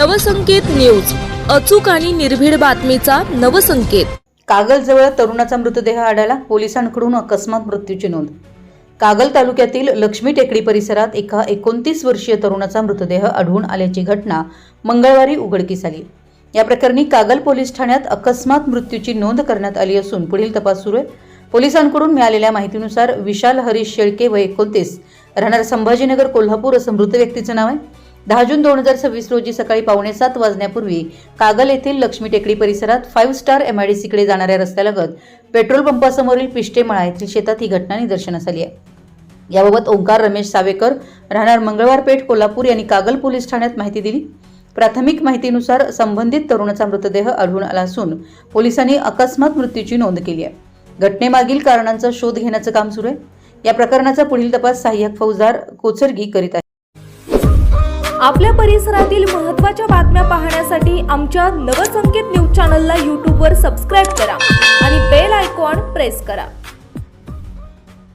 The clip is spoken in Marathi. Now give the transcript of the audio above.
नवसंकेत न्यूज, अचूक आणि निर्भीड बातमीचा नवसंकेत। कागलजवळ तरुणाचा मृतदेह आढळला, पोलिसांकडून अकस्मात मृत्यूची नोंद। कागल तालुक्यातील लक्ष्मी टेकडी परिसरात एका 29 वर्षीय तरुणाचा मृतदेह आढळून आल्याची घटना मंगळवारी उघडकीस आली। या प्रकरणी कागल पोलीस ठाण्यात अकस्मात मृत्यूची नोंद करण्यात आली असून पुढील तपास सुरू आहे। पोलिसांकडून मिळालेल्या माहितीनुसार विशाल हरीश शेळके वय 29 राहणार संभाजीनगर कोल्हापूर असं मृत व्यक्तीचं नाव आहे। 10 जून 2026 रोजी सकाळी 6:45 वाजण्यापूर्वी कागल येथील लक्ष्मी टेकडी परिसरात 5 स्टार MIDC कडे जाणाऱ्या रस्त्यालगत पेट्रोल पंपासमोरील पिष्टेमळा येथील शेतात ही घटना निदर्शनास आली आहे। याबाबत ओंकार रमेश सावेकर राहणार मंगळवारपेठ कोल्हापूर यांनी कागल पोलीस ठाण्यात माहिती दिली। प्राथमिक माहितीनुसार संबंधित तरुणाचा मृतदेह आढळून आला असून पोलिसांनी अकस्मात मृत्यूची नोंद केली आहे। घटनेमागील कारणांचा शोध घेण्याचं काम सुरू आहे। या प्रकरणाचा पुढील तपास सहाय्यक फौजदार कोचरगी करीत आहे। आपल्या परिसरातील महत्त्वाच्या बातम्या पाहण्यासाठी आमच्या नवसंकेत न्यूज चॅनलला YouTube वर सबस्क्राइब करा आणि बेल आयकॉन प्रेस करा।